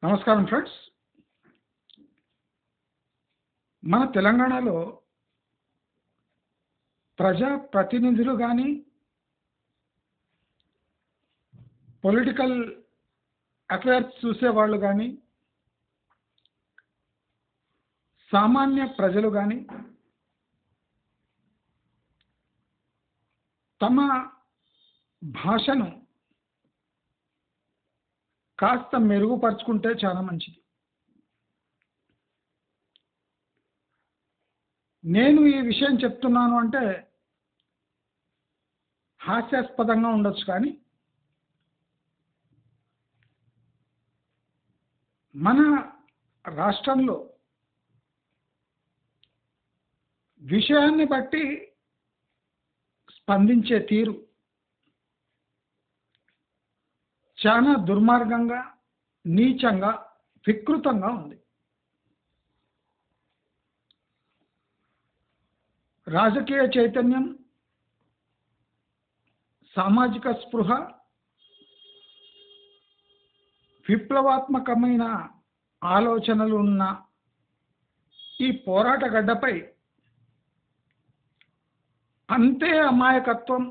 నమస్కారం ఫ్రెండ్స్. మన తెలంగాణలో ప్రజా ప్రతినిధులు కానీ, పొలిటికల్ అఫైర్స్ చూసేవాళ్ళు కానీ, సామాన్య ప్రజలు కానీ తమ భాషను కాస్త మెరుగుపరుచుకుంటే చాలా మంచిది. నేను ఈ విషయం చెప్తున్నాను అంటే హాస్యాస్పదంగా ఉండొచ్చు, కానీ మన రాష్ట్రంలో విషయాన్ని బట్టి స్పందించే తీరు చాలా దుర్మార్గంగా, నీచంగా, వికృతంగా ఉంది. రాజకీయ చైతన్యం, సామాజిక స్పృహ, విప్లవాత్మకమైన ఆలోచనలు ఉన్న ఈ పోరాట గడ్డపై అంతే అమాయకత్వం,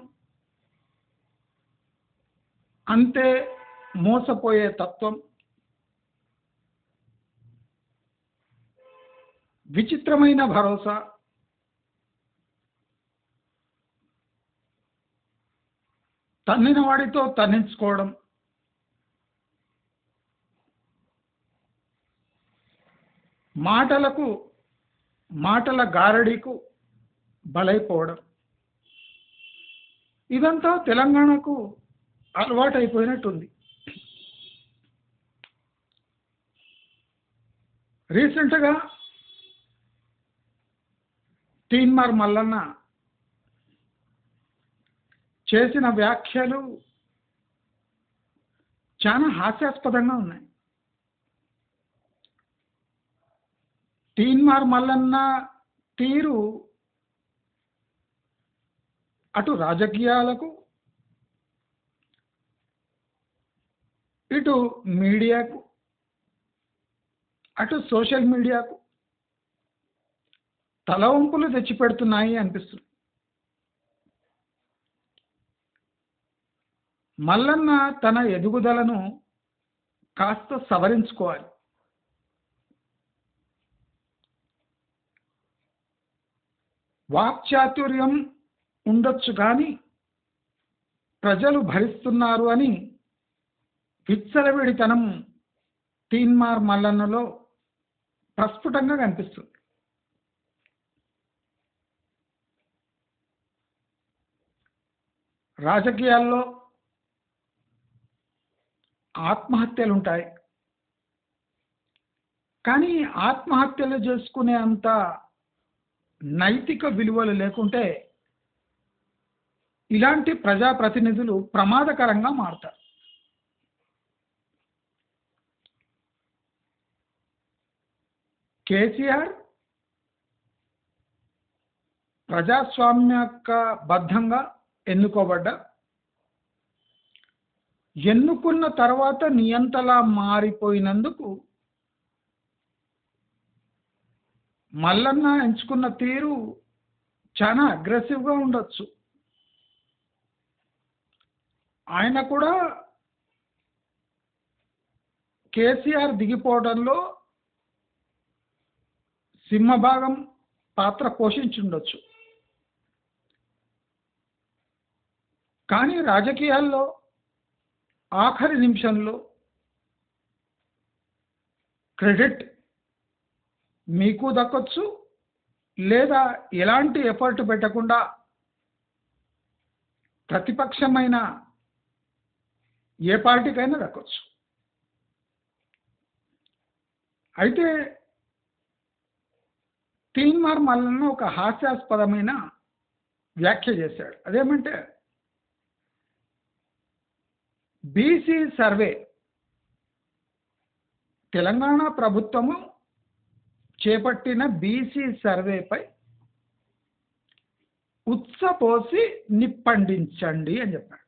అంతే మోసపోయే తత్వం, విచిత్రమైన భరోసా, తన్నిన వాడితో తన్నించుకోవడం, మాటల గారడీకు బలైపోవడం, ఇదంతా తెలంగాణకు అలవాటైపోయినట్టుంది. రీసెంట్గా తీన్మార్ మల్లన్న చేసిన వ్యాఖ్యలు చాలా హాస్యాస్పదంగా ఉన్నాయి. తీన్మార్ మల్లన్న తీరు అటు రాజకీయాలకు, ఇటు మీడియాకు, అటు సోషల్ మీడియాకు తలవంపులు తెచ్చిపెడుతున్నాయి అనిపిస్తుంది. మల్లన్న తన ఎదుగుదలను కాస్త సవరించుకోవాలి. వాక్చాతుర్యం ఉండొచ్చు, కానీ ప్రజలు భరిస్తున్నారు అని విచ్చలవిడితనం తీన్మార్ మల్లన్నలో ప్రస్ఫుటంగా కనిపిస్తుంది. రాజకీయాల్లో ఆత్మహత్యలు ఉంటాయి, కానీ ఆత్మహత్యలు చేసుకునే అంత నైతిక విలువలు లేకుంటే ఇలాంటి ప్రజాప్రతినిధులు ప్రమాదకరంగా మారుతారు. కేసీఆర్ ప్రజాస్వామ్యబద్ధంగా ఎన్నుకున్న తర్వాత నియంతలా మారిపోయినందుకు మల్లన్న ఎంచుకున్న తీరు చాలా అగ్రెసివ్గా ఉండొచ్చు. ఆయన కూడా కేసీఆర్ దిగిపోవడంలో సింహభాగం పాత్ర పోషించుండొచ్చు, కానీ రాజకీయాల్లో ఆఖరి నిమిషంలో క్రెడిట్ మీకు దక్కొచ్చు, లేదా ఎలాంటి ఎఫర్ట్ పెట్టకుండా ప్రతిపక్షమైన ఏ పార్టీకైనా దక్కొచ్చు. అయితే తీన్మార్ మల్లన్న ఒక హాస్యాస్పదమైన వ్యాఖ్య చేశాడు. అదేమంటే, బీసీ సర్వే తెలంగాణ ప్రభుత్వము చేపట్టిన బీసీ సర్వేపై ఉత్సపోసి నిప్పండించండి అని చెప్పాడు.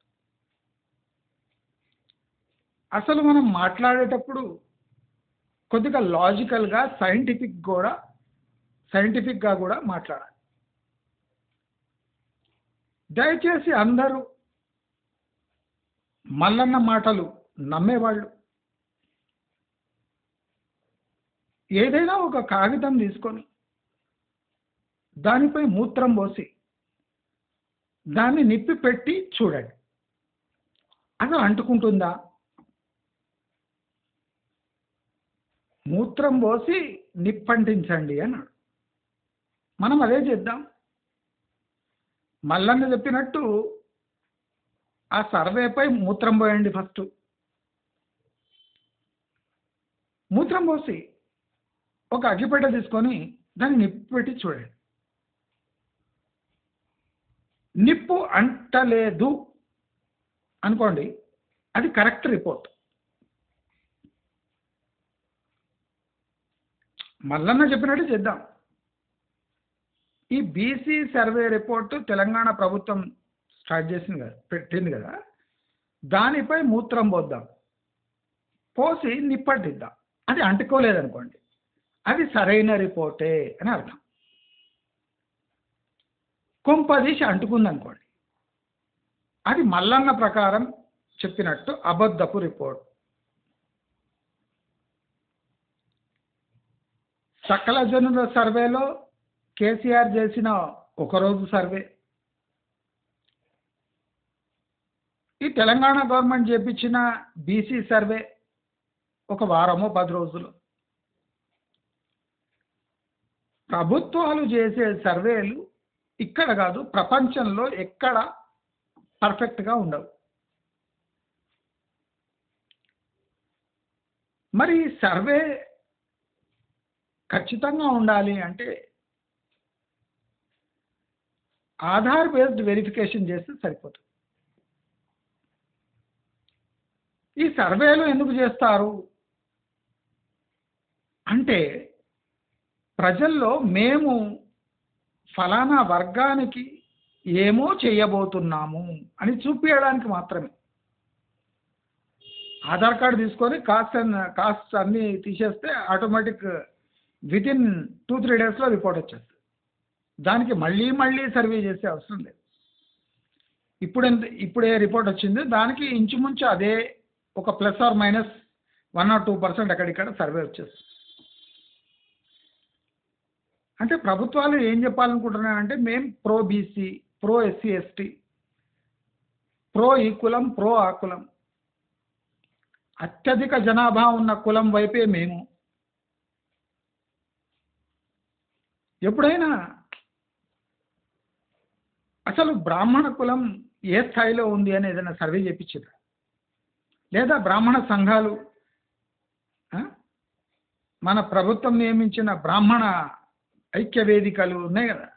అసలు మనం మాట్లాడేటప్పుడు కొద్దిగా లాజికల్గా సైంటిఫిక్గా కూడా మాట్లాడాలి. దయచేసి అందరూ మల్లన్న మాటలు నమ్మేవాళ్ళు ఏదైనా ఒక కాగితం తీసుకొని దానిపై మూత్రం పోసి దాన్ని నిప్పి పెట్టి చూడండి, అది అంటుకుంటుందా? మూత్రం పోసి నిప్పంటించండి అన్నాడు. మనం అదే చేద్దాం. మల్లన్న చెప్పినట్టు ఆ సర్వేపై మూత్రం పోయండి. ఫస్ట్ మూత్రం పోసి ఒక అగ్గిపెట్టె తీసుకొని దాన్ని నిప్పు పెట్టి చూడండి. నిప్పు అంటలేదు అనుకోండి, అది కరెక్ట్ రిపోర్ట్. మల్లన్న చెప్పినట్టు చేద్దాం. ఈ బీసీ సర్వే రిపోర్టు తెలంగాణ ప్రభుత్వం స్టార్ట్ చేసింది కదా, పెట్టింది కదా, దానిపై మూత్రం పోద్దాం, పోసి నిప్పట్టిద్దాం. అది అంటుకోలేదనుకోండి, అది సరైన రిపోర్టే అని అర్థం. కొంపదీసి అంటుకుందనుకోండి, అది మల్లన్న ప్రకారం చెప్పినట్టు అబద్ధపు రిపోర్ట్. సకల జనుల సర్వేలో కేసీఆర్ చేసిన ఒకరోజు సర్వే, ఈ తెలంగాణ గవర్నమెంట్ చేపించిన బీసీ సర్వే ఒక వారమో 10 రోజులు. ప్రభుత్వాలు చేసే సర్వేలు ఇక్కడ కాదు, ప్రపంచంలో ఎక్కడ పర్ఫెక్ట్గా ఉండవు. మరి సర్వే ఖచ్చితంగా ఉండాలి అంటే ఆధార్ బేస్డ్ వెరిఫికేషన్ చేస్తే సరిపోతుంది. ఈ సర్వేలు ఎందుకు చేస్తారు అంటే ప్రజల్లో మేము ఫలానా వర్గానికి ఏమో చేయబోతున్నాము అని చూపించడానికి మాత్రమే. ఆధార్ కార్డు తీసుకొని కాస్ట్ అన్నీ తీసేస్తే ఆటోమేటిక్ వితిన్ 2-3 డేస్లో రిపోర్ట్ వచ్చేస్తుంది. దానికి మళ్ళీ సర్వే చేసే అవసరం లేదు. ఇప్పుడే రిపోర్ట్ వచ్చింది, దానికి ఇంచుమించు అదే ఒక ±1 or 2% అక్కడిక్కడ సర్వే వచ్చేస్తుంది. అంటే ప్రభుత్వాలు ఏం చెప్పాలనుకుంటున్నాయంటే మేము pro BC, pro SC ST, pro ఈ కులం, ప్రో ఆ కులం, అత్యధిక జనాభా ఉన్న కులం వైపే మేము. ఎప్పుడైనా అసలు బ్రాహ్మణ కులం ఏ స్థాయిలో ఉంది అని ఏదైనా సర్వే చేయించారు? లేదా బ్రాహ్మణ సంఘాలు, మన ప్రభుత్వం నియమించిన బ్రాహ్మణ ఐక్య వేదికలు ఉన్నాయి కదా,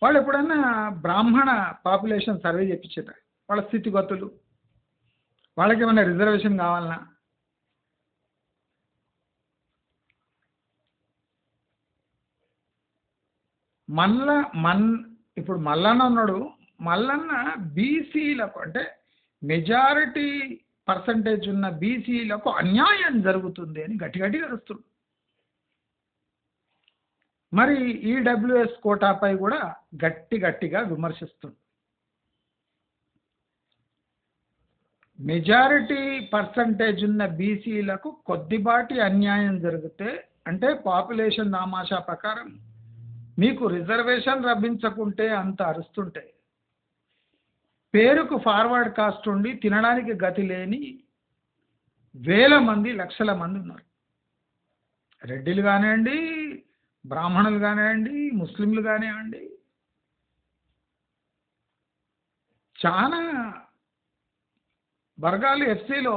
వాళ్ళు ఎప్పుడైనా బ్రాహ్మణ పాపులేషన్ సర్వే చేయించారు? వాళ్ళ స్థితిగతులు, వాళ్ళకి ఏమైనా రిజర్వేషన్ కావాలన్నా? ఇప్పుడు మల్లన్న ఉన్నాడు, మల్లన్న బీసీలకు అంటే మెజారిటీ పర్సంటేజ్ ఉన్న బీసీలకు అన్యాయం జరుగుతుంది అని గట్టిగా అరుస్తుంది. మరి ఈడబ్ల్యూఎస్ కోటాపై కూడా గట్టిగా విమర్శిస్తుంది. మెజారిటీ పర్సంటేజ్ ఉన్న బీసీలకు కొద్దిపాటి అన్యాయం జరిగితే అంటే పాపులేషన్ దామాషా ప్రకారం మీకు రిజర్వేషన్ లభించకుంటే అంత అరుస్తుంటే, పేరుకు ఫార్వర్డ్ కాస్ట్ ఉండి తినడానికి గతి లేని వేల మంది, లక్షల మంది ఉన్నారు. రెడ్డిలు కానివ్వండి, బ్రాహ్మణులు కానివ్వండి, ముస్లింలు కానివ్వండి, చాలా వర్గాలు ఎఫ్సీలో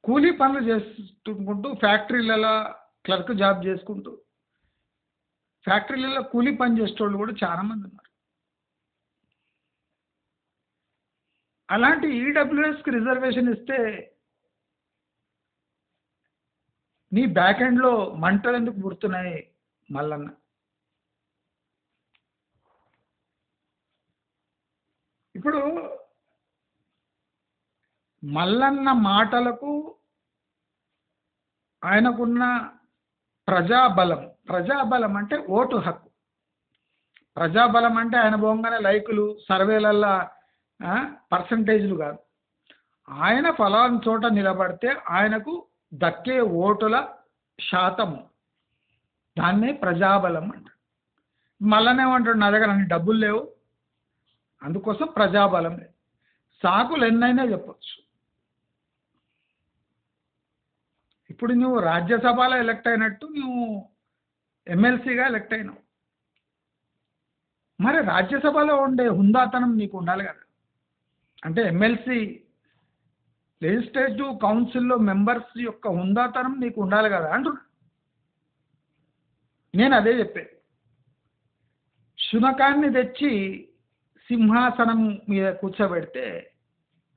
కూలీ పనులు చేసుకుంటూ, ఫ్యాక్టరీలలో క్లర్క్ జాబ్ చేసుకుంటూ, ఫ్యాక్టరీలలో కూలీ పని చేసేటోళ్ళు కూడా చాలామంది ఉన్నారు. అలాంటి ఈడబ్ల్యూఎస్కి రిజర్వేషన్ ఇస్తే నీ బ్యాక్ ఎండ్లో మంటలు ఎందుకు పుడుతున్నాయి మల్లన్న? ఇప్పుడు మల్లన్న మాటలకు ఆయనకున్న ప్రజాబలం. ప్రజాబలం అంటే ఓటు హక్కు. ప్రజాబలం అంటే ఆయన పోగానే లైకులు సర్వేలల్లా పర్సంటేజ్లు కాదు. ఆయన ఫలాని చోట నిలబడితే ఆయనకు దక్కే ఓటుల శాతము, దాన్నే ప్రజాబలం అంటారు. మళ్ళనేమంటాడు, నా దగ్గర అన్ని డబ్బులు లేవు, అందుకోసం ప్రజాబలం లేదు. సాకులు ఎన్నైనా చెప్పచ్చు. ఇప్పుడు నువ్వు రాజ్యసభలో ఎలక్ట్ అయినట్టు నువ్వు ఎమ్మెల్సీగా ఎలక్ట్ అయినావు. మరి రాజ్యసభలో ఉండే హుందాతనం నీకు ఉండాలి కదా. అంటే ఎమ్మెల్సీ లెజిస్లేటివ్ కౌన్సిల్లో మెంబర్స్ యొక్క హుందాతనం నీకు ఉండాలి కదా అంటున్నా. నేను అదే చెప్పే. శునకాన్ని తెచ్చి సింహాసనం మీద కూర్చోబెడితే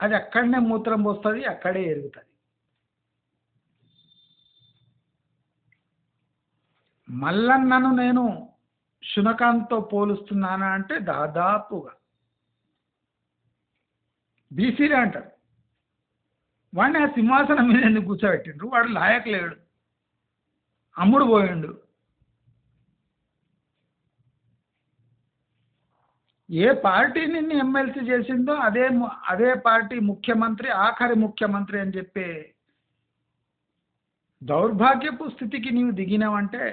అది అక్కడనే మూత్రం పోస్తుంది, అక్కడే ఎరుగుతుంది. మల్లన్నను నేను శునకాంతో పోలుస్తున్నానా అంటే దాదాపుగా బీసీలే అంటారు. వాడిని ఆ సింహాసనం మీద ఎందుకు కూర్చోబెట్టిండ్రు? వాడు లాయక్ లేడు, అమ్ముడు పోయిండు. ఏ పార్టీ నిన్ను ఎమ్మెల్సీ చేసిందో అదే పార్టీ ముఖ్యమంత్రి, ఆఖరి ముఖ్యమంత్రి అని చెప్పే దౌర్భాగ్యపు స్థితికి నీవు దిగినావంటే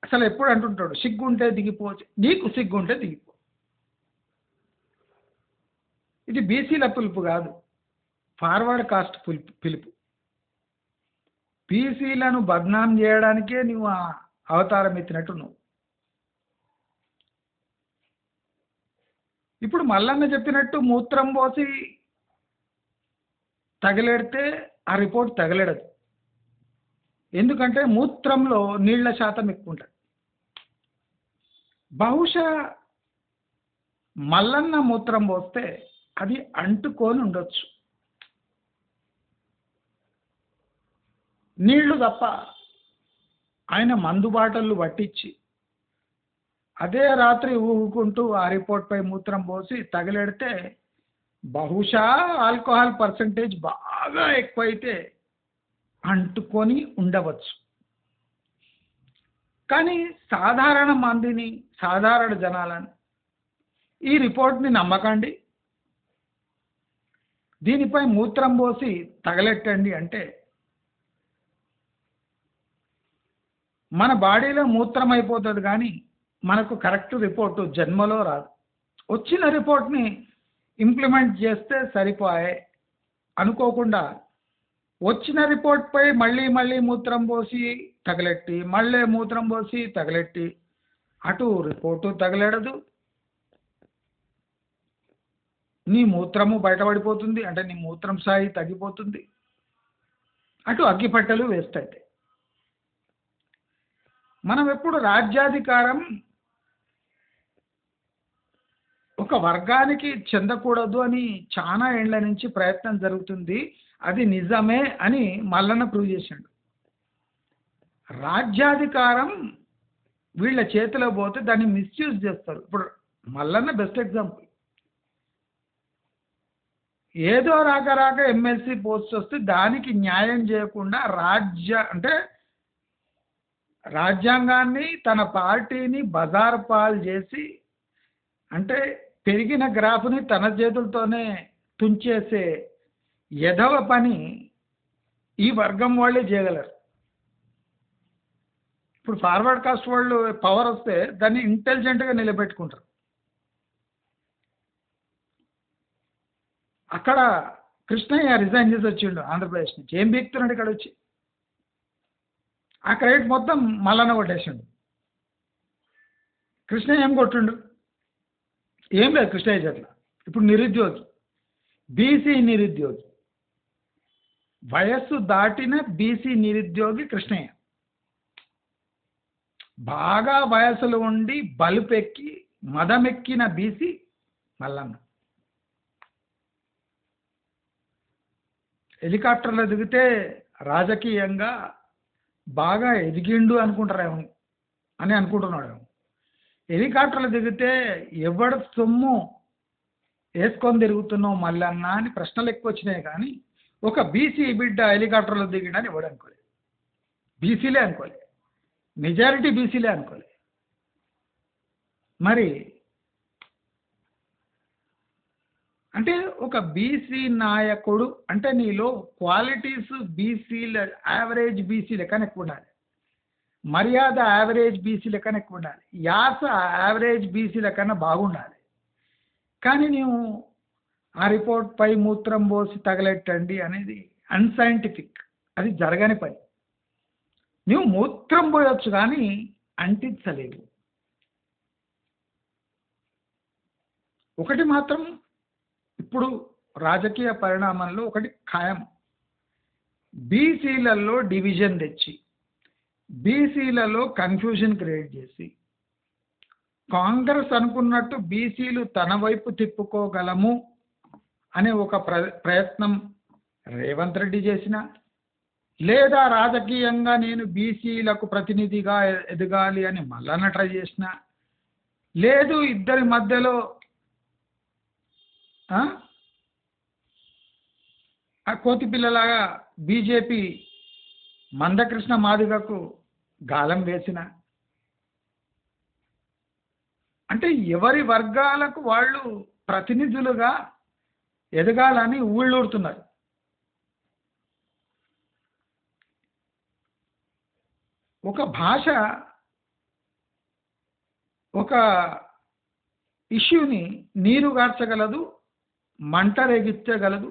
అసలు ఎప్పుడు అంటుంటాడు, సిగ్గుంటే దిగిపోవచ్చు. నీకు సిగ్గుంటే దిగిపో. ఇది బీసీల పిలుపు కాదు, ఫార్వర్డ్ కాస్ట్ పిలుపు. బీసీలను బద్నాం చేయడానికే నువ్వు ఆ అవతారం ఎత్తినట్టు నువ్వు. ఇప్పుడు మల్లన్న చెప్పినట్టు మూత్రం పోసి తగిలెడితే ఆ రిపోర్ట్ తగలెడదు. ఎందుకంటే మూత్రంలో నీళ్ల శాతం ఎక్కువ ఉంటుంది. బహుశా మల్లన్న మూత్రం పోస్తే అది అంటుకొని ఉండొచ్చు, నీళ్లు తప్ప. ఆయన మందు బాటళ్ళు పట్టించి అదే రాత్రి ఊగుకుంటూ ఆ రిపోర్ట్పై మూత్రం పోసి తగిలెడితే బహుశా ఆల్కహాల్ పర్సంటేజ్ బాగా ఎక్కువైతే అంటుకొని ఉండవచ్చు. కానీ సాధారణ మందిని, సాధారణ జనాలను ఈ రిపోర్ట్ని నమ్మకండి, దీనిపై మూత్రం పోసి తగలెట్టండి అంటే మన బాడీలో మూత్రం అయిపోతుంది, కానీ మనకు కరెక్ట్ రిపోర్టు జన్మలో రాదు. వచ్చిన రిపోర్ట్ని ఇంప్లిమెంట్ చేస్తే సరిపోయే అనుకోకుండా వచ్చిన రిపోర్ట్పై మళ్ళీ మళ్ళీ మూత్రం పోసి తగలెట్టి, మళ్ళీ మూత్రం పోసి తగలెట్టి, అటు రిపోర్టు తగలెడదు, నీ మూత్రము బయటపడిపోతుంది, అంటే నీ మూత్రం స్థాయి తగ్గిపోతుంది, అటు అగ్గిపట్టెలు వేస్తాయి. మనం ఎప్పుడు రాజ్యాధికారం ఒక వర్గానికి చెందకూడదు అని చాలా ఏళ్ల నుంచి ప్రయత్నం జరుగుతుంది. అది నిజమే అని మల్లన్న ప్రూవ్ చేశాడు. రాజ్యాధికారం వీళ్ళ చేతిలో పోతే దాన్ని మిస్యూజ్ చేస్తారు. ఇప్పుడు మల్లన్న బెస్ట్ ఎగ్జాంపుల్. ఏదో రాక ఎమ్మెల్సీ పోస్ట్ వస్తే దానికి న్యాయం చేయకుండా రాజ్యాంగాన్ని, తన పార్టీని బజార్ పాలు చేసి, అంటే పెరిగిన గ్రాఫ్ని తన చేతులతోనే తుంచేసే ఎదవ పని ఈ వర్గం వాళ్ళే చేయగలరు. ఇప్పుడు ఫార్వర్డ్ కాస్ట్ వాళ్ళు పవర్ వస్తే దాన్ని ఇంటెలిజెంట్గా నిలబెట్టుకుంటారు. అక్కడ కృష్ణయ్య రిజైన్ చేసి వచ్చిండు ఆంధ్రప్రదేశ్ నుంచి. ఏం బీక్తున్నాడు ఇక్కడ వచ్చి? ఆ క్రెడిట్ మొత్తం మల్లన్న కొట్టేసిండు. కృష్ణయ్య ఏం కొట్టిండు? ఏం లేదు కృష్ణయ్య చేతిలో. ఇప్పుడు నిరుద్యోగి, బీసీ నిరుద్యోగి, వయస్సు దాటిన బీసీ నిరుద్యోగి కృష్ణయ్య. బాగా వయసులో ఉండి బలుపెక్కి మదమెక్కిన బీసీ మల్లన్న. హెలికాప్టర్లో దిగితే రాజకీయంగా బాగా ఎదిగిండు అనుకుంటారేమో అని అనుకుంటున్నాడు. హెలికాప్టర్లు దిగితే ఎవడు సొమ్ము వేసుకొని తిరుగుతున్నావు మల్లన్న అని ప్రశ్నలు ఎక్కువ వచ్చినాయి. కానీ ఒక బీసీ బిడ్డ హెలికాప్టర్లో దిగిడని ఎవడు అనుకోలేదు. బీసీలే అనుకోలే, మెజారిటీ బీసీలే అనుకోలే. మరి అంటే ఒక బీసీ నాయకుడు అంటే నీలో క్వాలిటీస్ బీసీల యావరేజ్ బీసీ లెక్కన ఎక్కువ ఉండాలి, మర్యాద యావరేజ్ బీసీ లెక్కన ఎక్కువ ఉండాలి, యాస యావరేజ్ బీసీ లెక్కన బాగుండాలి. కానీ నీవు ఆ రిపోర్ట్ పై మూత్రం పోసి తగలెట్టండి అనేది అన్సైంటిఫిక్, అది జరగని పని. నువ్వు మూత్రం పోయొచ్చు కానీ అంటించలేవు. ఒకటి మాత్రం ఇప్పుడు రాజకీయ పరిణామంలో ఒకటి ఖాయం, బీసీలలో డివిజన్ తెచ్చి బీసీలలో కన్ఫ్యూజన్ క్రియేట్ చేసి కాంగ్రెస్ అనుకున్నట్టు బీసీలు తన వైపు తిప్పుకోగలము అనే ఒక ప్రయత్నం రేవంత్ రెడ్డి చేసిన, లేదా రాజకీయంగా నేను బీసీలకు ప్రతినిధిగా ఎదగాలి అని మల్లన్న ట్రై చేసిన, లేదు ఇద్దరి మధ్యలో ఆ కోతి పిల్లలాగా బీజేపీ మందకృష్ణ మాదిగకు గాలం వేసిన, అంటే ఎవరి వర్గాలకు వాళ్ళు ప్రతినిధులుగా ఎదగాలని ఊళ్ళూరుతున్నారు. ఒక భాష ఒక ఇష్యూని నీరు గార్చగలదు, మంట రేగించగలదు,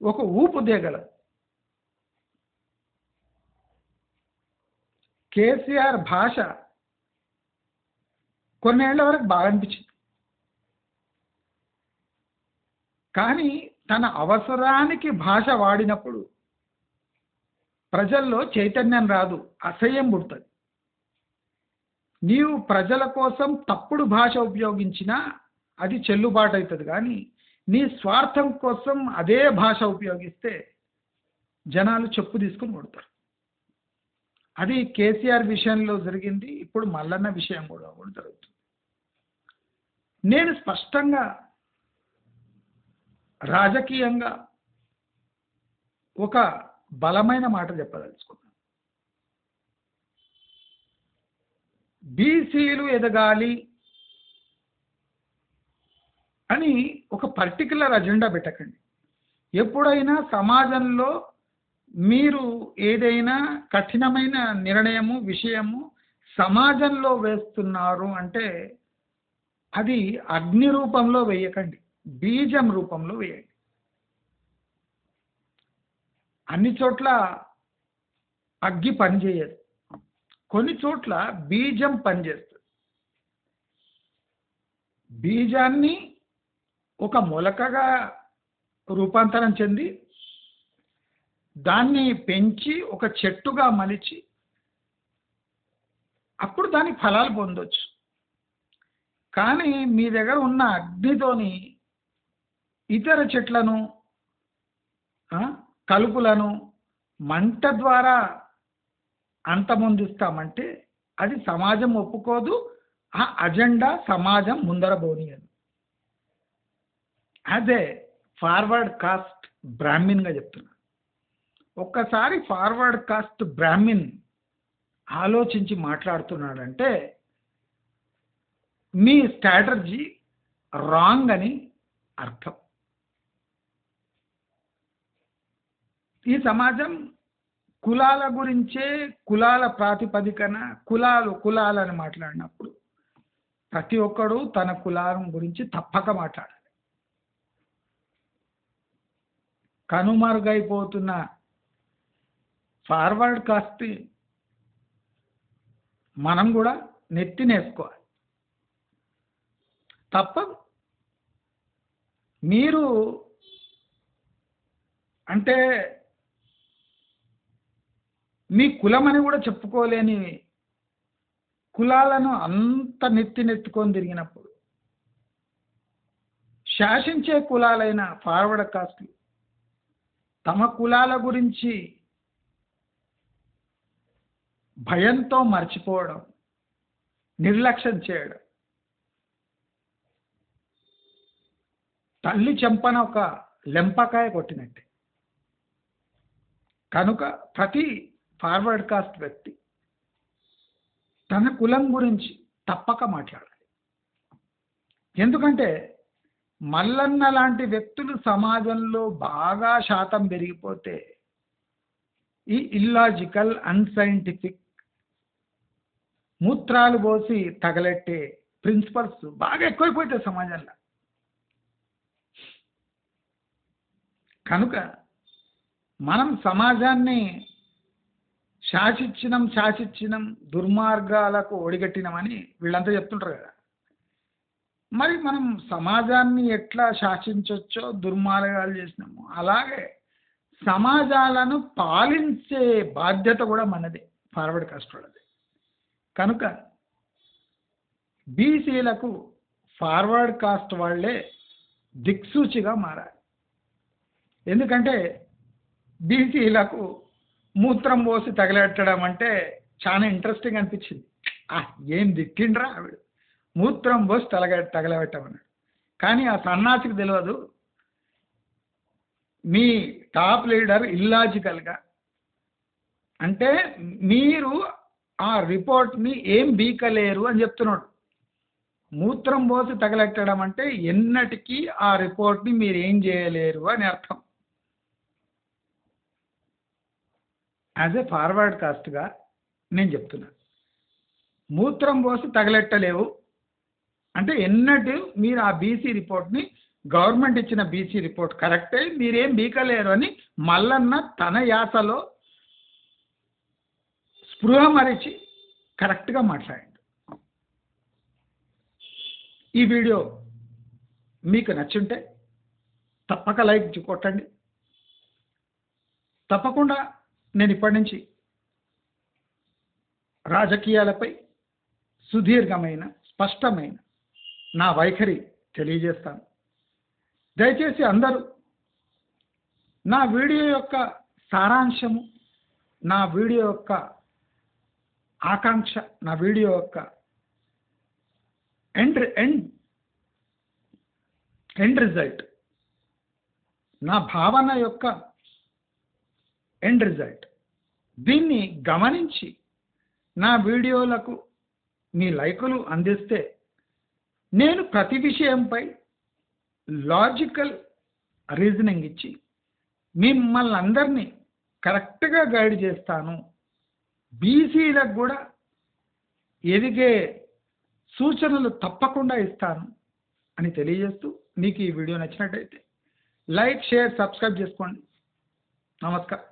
ఒక ఊపు దేగలదు. కేసీఆర్ భాష కొన్నేళ్ల వరకు బాగా అనిపించింది, కానీ తన అవసరానికి భాష వాడినప్పుడు ప్రజల్లో చైతన్యం రాదు, అసహ్యం పుడుతుంది. నీవు ప్రజల కోసం తప్పుడు భాష ఉపయోగించినా అది చెల్లుబాటు అవుతుంది, కానీ నీ స్వార్థం కోసం అదే భాష ఉపయోగిస్తే జనాలు చెప్పు తీసుకుని కొడతారు. అది కేసీఆర్ విషయంలో జరిగింది, ఇప్పుడు మల్లన్న విషయం కూడా జరుగుతుంది. నేను స్పష్టంగా రాజకీయంగా ఒక బలమైన మాట చెప్పదలుచుకున్నాను. బీసీలు ఎదగాలి అని ఒక పర్టికులర్ అజెండా పెట్టకండి. ఎప్పుడైనా సమాజంలో మీరు ఏదైనా కఠినమైన నిర్ణయము విషయము సమాజంలో వేస్తున్నారు అంటే అది అగ్ని రూపంలో వేయకండి, బీజం రూపంలో వేయండి. అన్ని చోట్ల అగ్గి పనిచేయదు, కొన్ని చోట్ల బీజం పనిచేస్తుంది. బీజాన్ని ఒక మొలకగా రూపాంతరం చెంది దాన్ని పెంచి ఒక చెట్టుగా మలిచి అప్పుడు దాని ఫలాలు పొందొచ్చు. కానీ మీ దగ్గర ఉన్న అగ్నితోని ఇతర చెట్లను కలుపులను మంట ద్వారా అంతమొందిస్తామంటే అది సమాజం ఒప్పుకోదు, ఆ అజెండా సమాజం ముందర పోనీయదు. అదే ఫార్వర్డ్ కాస్ట్ బ్రాహ్మిన్గా చెప్తున్నా. ఒక్కసారి ఫార్వర్డ్ కాస్ట్ బ్రాహ్మిన్ ఆలోచించి మాట్లాడుతున్నాడంటే మీ స్ట్రాటజీ రాంగ్ అని అర్థం. ఈ సమాజం కులాల గురించే, కులాల ప్రాతిపదికన కులాలని మాట్లాడినప్పుడు ప్రతి ఒక్కడు తన కులాల గురించి తప్పక మాట్లాడాలి. కనుమరుగైపోతున్న ఫార్వర్డ్ కాస్ట్ మనం కూడా నెత్తినేసుకోవాలి. తప్పదు. మీరు అంటే మీ కులమని కూడా చెప్పుకోలేని కులాలను అంత నెత్తినెత్తుకొని తిరిగినప్పుడు శాసించే కులాలైన ఫార్వర్డ్ కాస్ట్లు తమ కులాల గురించి భయంతో మర్చిపోవడం, నిర్లక్ష్యం చేయడం, తల్లి చెంపన ఒక లెంపకాయ కొట్టినట్టే. కనుక ప్రతి ఫార్వర్డ్ కాస్ట్ వ్యక్తి తన కులం గురించి తప్పక మాట్లాడాలి. ఎందుకంటే మల్లన్న లాంటి వ్యక్తులు సమాజంలో బాగా శాతం పెరిగిపోతే ఈ ఇల్లాజికల్ అన్సైంటిఫిక్ మూత్రాలు పోసి తగలెట్టే ప్రిన్సిపల్స్ బాగా ఎక్కువైపోతాయి సమాజంలో. కనుక మనం సమాజాన్ని శాసించినం దుర్మార్గాలకు ఒడిగట్టినామని వీళ్ళంతా చెప్తుంటారు కదా. మరి మనం సమాజాన్ని ఎట్లా శాసించవచ్చో దుర్మార్గాలు చేసినాము, అలాగే సమాజాలను పాలించే బాధ్యత కూడా మనదే, ఫార్వర్డ్ కాస్ట్ వాళ్ళది. కనుక బీసీలకు ఫార్వర్డ్ కాస్ట్ వాళ్ళే దిక్సూచిగా మారాలి. ఎందుకంటే బీసీలకు మూత్రం పోసి తగలెట్టడం అంటే చాలా ఇంట్రెస్టింగ్ అనిపించింది. ఏం దిక్కిండ్రా ఆవిడ, మూత్రం పోసి తగలబెట్టమన్నాడు. కానీ ఆ సన్నాసికి తెలియదు మీ టాప్ లీడర్ ఇల్లాజికల్గా, అంటే మీరు ఆ రిపోర్ట్ని ఏం బీకలేరు అని చెప్తున్నాడు. మూత్రం పోసి తగలెట్టడం అంటే ఎన్నటికీ ఆ రిపోర్ట్ని మీరు ఏం చేయలేరు అని అర్థం. యాజ్ ఏ ఫార్వర్డ్ కాస్ట్గా నేను చెప్తున్నాను, మూత్రం పోసి తగలెట్టలేవు అంటే ఎన్నట్టు మీరు ఆ బీసీ రిపోర్ట్ని, గవర్నమెంట్ ఇచ్చిన బీసీ రిపోర్ట్ కరెక్టే, మీరేం బీకలేరు అని మల్లన్న తన యాసలో స్పృహ మరిచి కరెక్ట్గా మాట్లాడండి. ఈ వీడియో మీకు నచ్చుంటే తప్పక లైక్ కొట్టండి. తప్పకుండా నేను ఇప్పటి నుంచి రాజకీయాలపై సుదీర్ఘమైన స్పష్టమైన నా వైఖరి తెలియజేస్తాను. దయచేసి అందరూ నా వీడియో యొక్క సారాంశము, నా వీడియో యొక్క ఆకాంక్ష, నా వీడియో యొక్క ఎండ్ రిజల్ట్, నా భావన యొక్క ఎండ్ రిజల్ట్, దీన్ని గమనించి నా వీడియోలకు మీ లైకులు అందిస్తే నేను ప్రతి విషయంపై లాజికల్ రీజనింగ్ ఇచ్చి మిమ్మల్ని అందరినీ కరెక్ట్గా గైడ్ చేస్తాను. బీసీలకు కూడా ఎదిగే సూచనలు తప్పకుండా ఇస్తాను అని తెలియజేస్తూ, మీకు ఈ వీడియో నచ్చినట్టయితే లైక్, షేర్, సబ్స్క్రైబ్ చేసుకోండి. నమస్కారం.